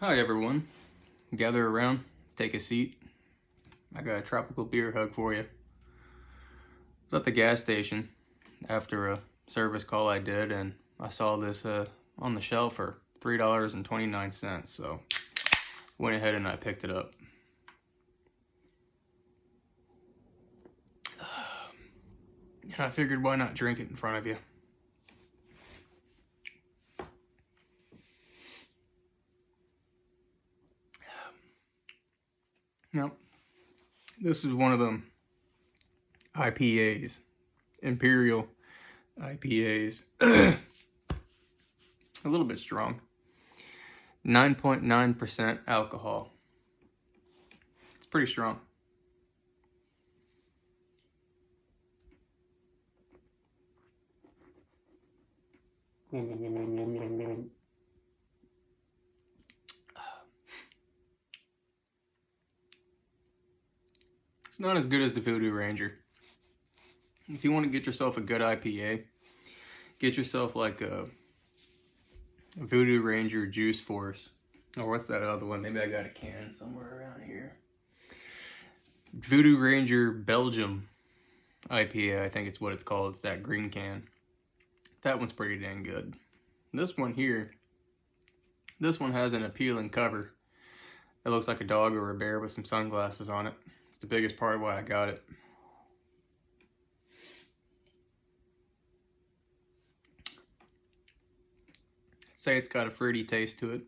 Hi everyone, gather around, take a seat. I got a tropical beer hug for you. I was at the gas station after a service call I did, and I saw this on the shelf for $3.29, so went ahead and I picked it up. And I figured, why not drink it in front of you? Now, this is one of them IPAs, Imperial IPAs. A little bit strong. 9.9% alcohol. It's pretty strong. It's not as good as the Voodoo Ranger. If you want to get yourself a good IPA, get yourself like a Voodoo Ranger Juice Force. Or what's that other one? Maybe I got a can somewhere around here. Voodoo Ranger Belgium IPA, I think it's what it's called. It's that green can. That one's pretty dang good. This one here, this one has an appealing cover. It looks like a dog or a bear with some sunglasses on it. It's the biggest part of why I got it. I'd say it's got a fruity taste to it.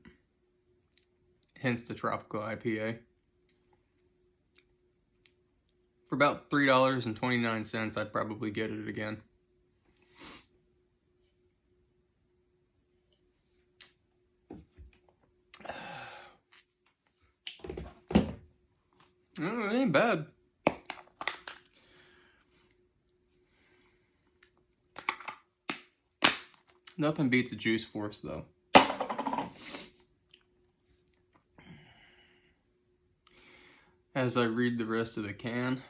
Hence the tropical IPA. For about $3.29, I'd probably get it again. It ain't bad. Nothing beats a Juice Force though. As I read the rest of the can,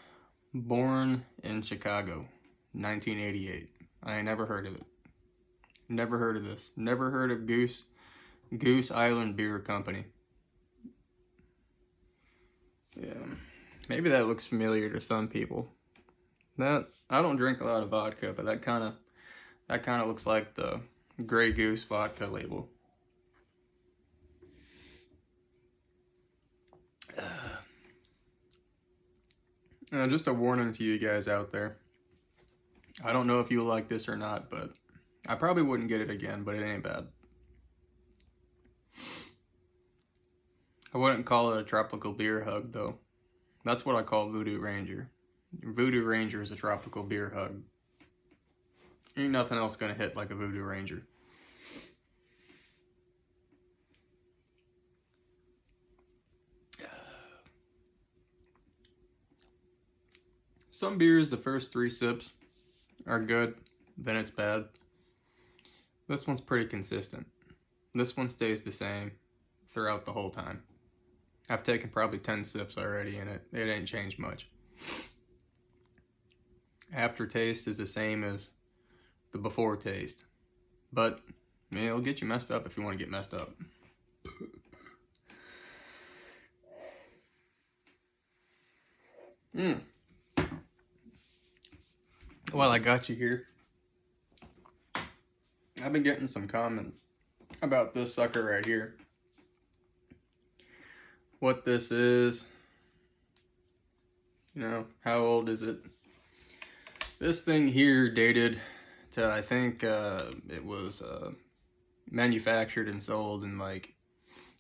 born in Chicago, 1988. I ain't never heard of it. Never heard of this. Never heard of Goose Island Beer Company. Yeah, maybe that looks familiar to some people. That, I don't drink a lot of vodka, but that kind of looks like the Grey Goose vodka label. Just a warning to you guys out there. I don't know if you'll like this or not, but I probably wouldn't get it again, but it ain't bad. I wouldn't call it a tropical beer hug, though. That's what I call Voodoo Ranger. Voodoo Ranger is a tropical beer hug. Ain't nothing else gonna hit like a Voodoo Ranger. Some beers, the first 3 sips are good, then it's bad. This one's pretty consistent. This one stays the same throughout the whole time. I've taken probably 10 sips already and it ain't changed much. Aftertaste is the same as the before taste. But, I mean, it'll get you messed up if you want to get messed up. Well, I got you here. I've been getting some comments about this sucker right here. What this is. You know, how old is it? This thing here dated to, I think, it was manufactured and sold in like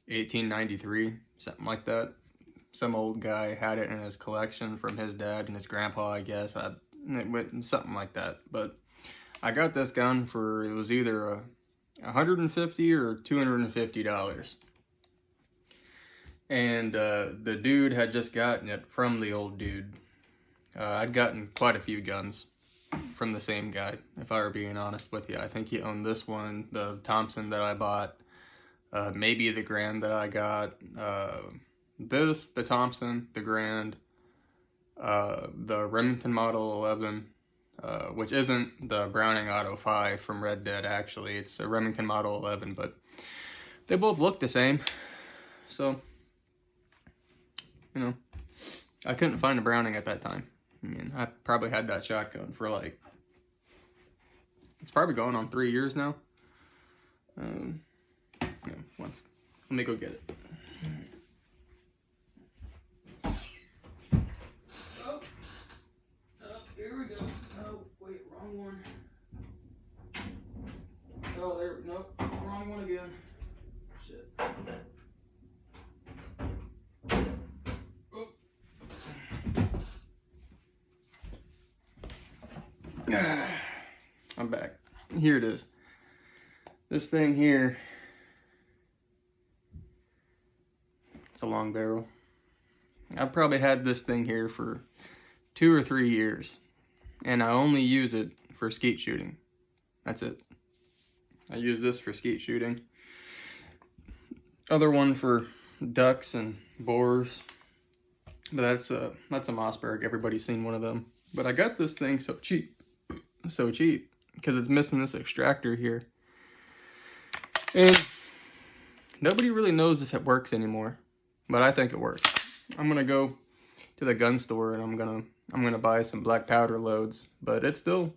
1893, something like that. Some old guy had it in his collection from his dad and his grandpa, I guess. Something like that. But I got this gun for, it was either $150 or $250. And the dude had just gotten it from the old dude. I'd gotten quite a few guns from the same guy, if I were being honest with you. I think he owned this one, the Thompson that I bought, maybe the Grand that I got, this, the Thompson, the Grand, the Remington Model 11, which isn't the Browning Auto 5 from Red Dead, actually. It's a Remington Model 11, but they both look the same. So, you know, I couldn't find a Browning at that time. I mean, I probably had that shotgun for like, it's probably going on 3 years now. Yeah, let me go get it. Oh, here we go. Oh, wait, wrong one. Oh, there, nope, wrong one again. Shit. Oh. I'm back. Here it is. This thing here, it's a long barrel. I've probably had this thing here for 2 or 3 years, and I only use it for skeet shooting. That's it. I use this for skeet shooting. Other one for ducks and boars, but that's a Mossberg. Everybody's seen one of them. But I got this thing so cheap, because it's missing this extractor here. And nobody really knows if it works anymore, but I think it works. I'm gonna go to the gun store and I'm gonna buy some black powder loads, but it's still,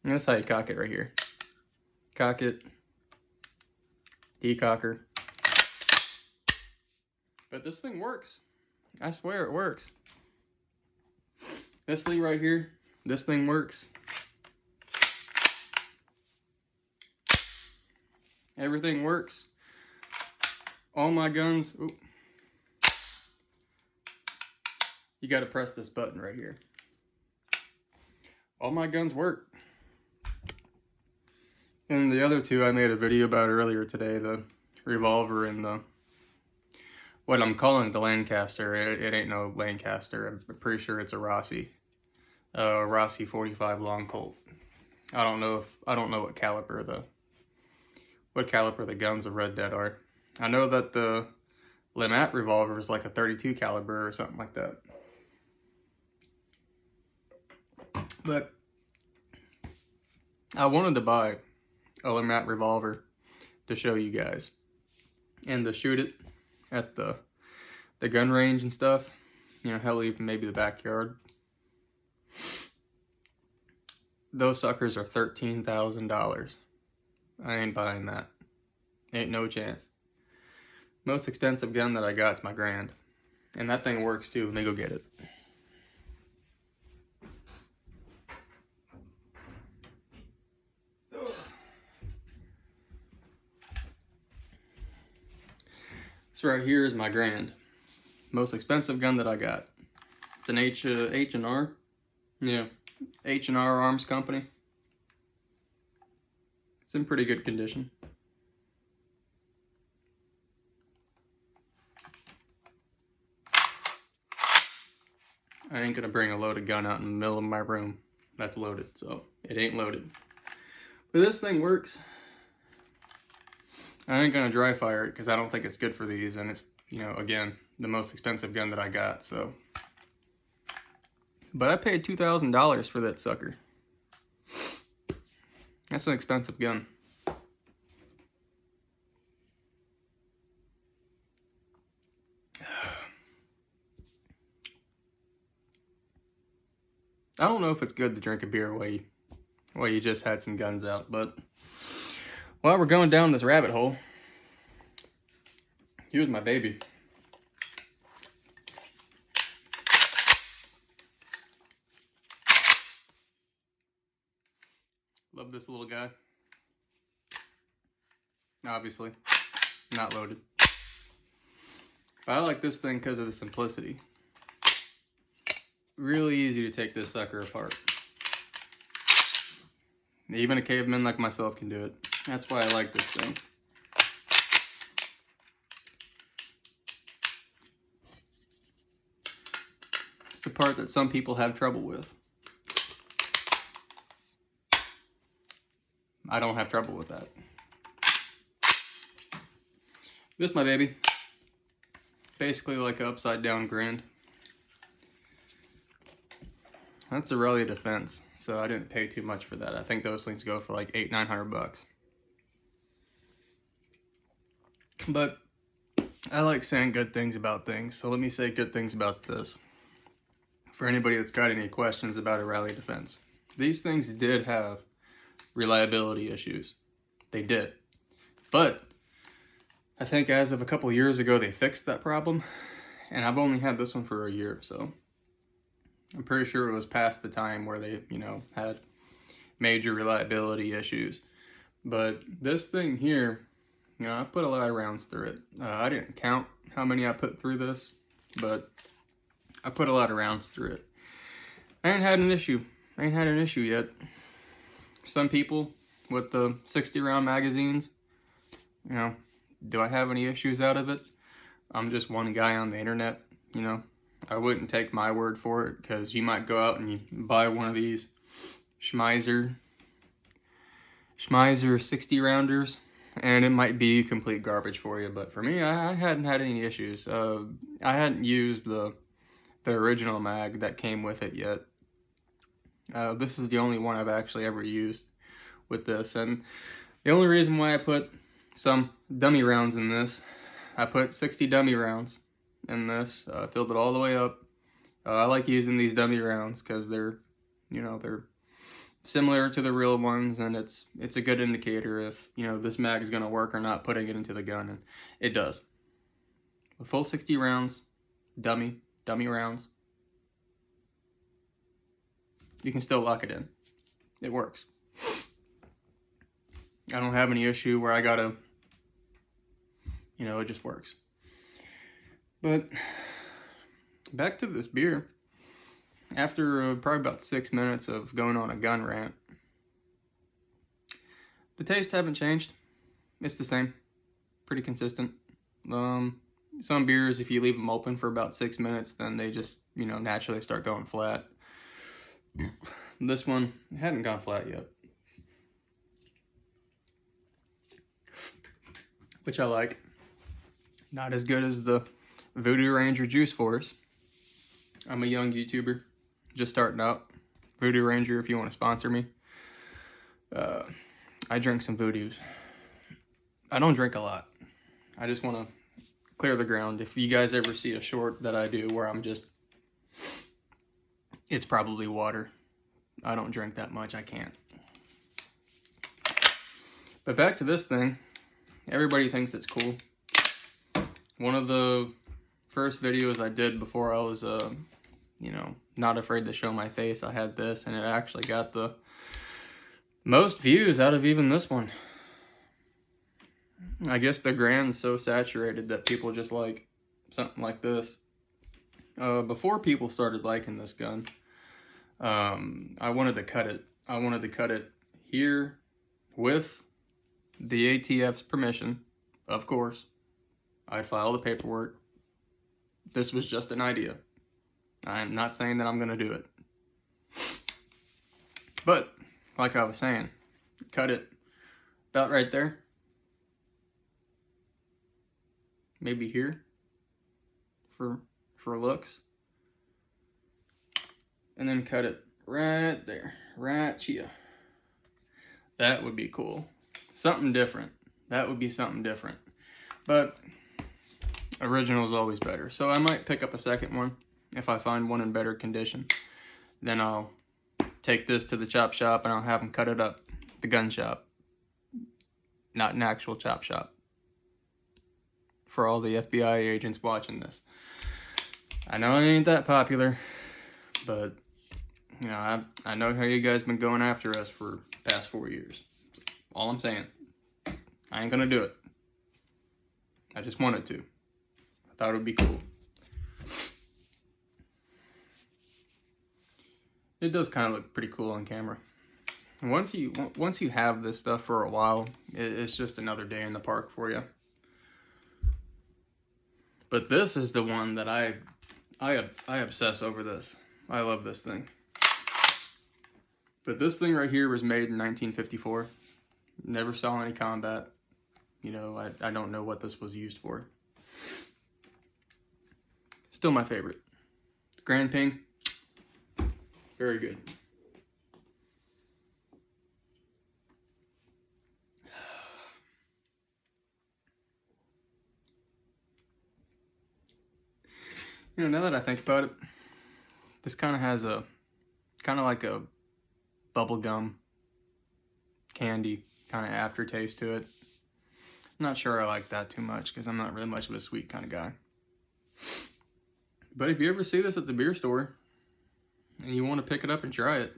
and that's how you cock it right here. Cock it, decocker. But this thing works. I swear it works. This thing right here, this thing works. Everything works. All my guns, ooh, you gotta press this button right here. All my guns work. And the other two I made a video about earlier today, the revolver and the, what I'm calling the Lancaster. It ain't no Lancaster. I'm pretty sure it's a Rossi. Rossi 45 long Colt. I don't know what caliber the guns of Red Dead are. I know that the Lemat revolver is like a 32 caliber or something like that. But I wanted to buy a Lemat revolver to show you guys and to shoot it at the gun range and stuff. You know, hell, even maybe the backyard. Those suckers are $13,000. I ain't buying that. Ain't no chance. Most expensive gun that I got is my Grand. And that thing works too. Let me go get it. This right here is my Grand. Most expensive gun that I got. It's an H&R. Yeah, H&R Arms Company. It's in pretty good condition. I ain't gonna bring a loaded gun out in the middle of my room that's loaded, so it ain't loaded. But this thing works. I ain't gonna dry fire it because I don't think it's good for these, and it's, you know, again, the most expensive gun that I got, so. But I paid $2,000 for that sucker. That's an expensive gun. I don't know if it's good to drink a beer while you just had some guns out, but while we're going down this rabbit hole, here's my baby. Love this little guy. Obviously, not loaded. But I like this thing because of the simplicity. Really easy to take this sucker apart. Even a caveman like myself can do it. That's why I like this thing. It's the part that some people have trouble with. I don't have trouble with that. This, my baby. Basically like an upside down Grand. That's a Aurelia Defense, so I didn't pay too much for that. I think those things go for like $800-900 bucks. But I like saying good things about things, so let me say good things about this. For anybody that's got any questions about a rally defense, these things did have reliability issues. They did. But I think as of a couple years ago, they fixed that problem. And I've only had this one for a year, so I'm pretty sure it was past the time where they, had major reliability issues. But this thing here, I've put a lot of rounds through it. I didn't count how many I put through this, but I put a lot of rounds through it. I ain't had an issue. Yet. Some people with the 60 round magazines, do I have any issues out of it? I'm just one guy on the internet, I wouldn't take my word for it, because you might go out and you buy one of these Schmeiser 60 rounders, and it might be complete garbage for you. But for me, I hadn't had any issues. I hadn't used the original mag that came with it yet. This is the only one I've actually ever used with this, and the only reason why I put some dummy rounds in this, I put 60 dummy rounds in this, filled it all the way up. I like using these dummy rounds because they're similar to the real ones, and it's a good indicator if this mag is going to work or not, putting it into the gun, and it does. A full 60 rounds, dummy rounds, you can still lock it in. It works. I don't have any issue where I gotta, it just works. But back to this beer. After probably about 6 minutes of going on a gun rant, the tastes haven't changed. It's the same, pretty consistent. Some beers, if you leave them open for about 6 minutes, then they just, naturally start going flat. This one hadn't gone flat yet, which I like. Not as good as the Voodoo Ranger Juice Force. I'm a young YouTuber, just starting out. Voodoo Ranger, if you want to sponsor me. I drink some Voodoos. I don't drink a lot. I just want to clear the ground. If you guys ever see a short that I do where it's probably water. I don't drink that much. I can't. But back to this thing. Everybody thinks it's cool. One of the first videos I did before I was, not afraid to show my face, I had this, and it actually got the most views out of even this one. I guess the grand's so saturated that people just like something like this. Before people started liking this gun, I wanted to cut it. I wanted to cut it here with the ATF's permission, of course. I'd file the paperwork. This was just an idea. I'm not saying that I'm going to do it. But, like I was saying, cut it about right there. Maybe here for looks. And then cut it right there, right here. That would be cool. Something different. That would be something different. But original is always better. So I might pick up a second one if I find one in better condition. Then I'll take this to the chop shop and I'll have them cut it up. The gun shop. Not an actual chop shop. For all the FBI agents watching this. I know it ain't that popular, but I know how you guys been going after us for the past 4 years. That's all I'm saying. I ain't gonna do it. I just wanted to. I thought it would be cool. It does kind of look pretty cool on camera. And once you have this stuff for a while, it's just another day in the park for you. But this is the one that I obsess over this. I love this thing. But this thing right here was made in 1954. Never saw any combat. I don't know what this was used for. Still my favorite. Grand Ping. Very good. You know, now that I think about it, this kind of has a, kind of like a bubblegum candy kind of aftertaste to it. I'm not sure I like that too much because I'm not really much of a sweet kind of guy. But if you ever see this at the beer store and you want to pick it up and try it,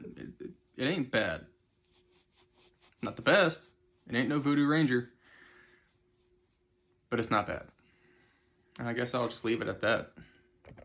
it ain't bad. Not the best. It ain't no Voodoo Ranger. But it's not bad. And I guess I'll just leave it at that.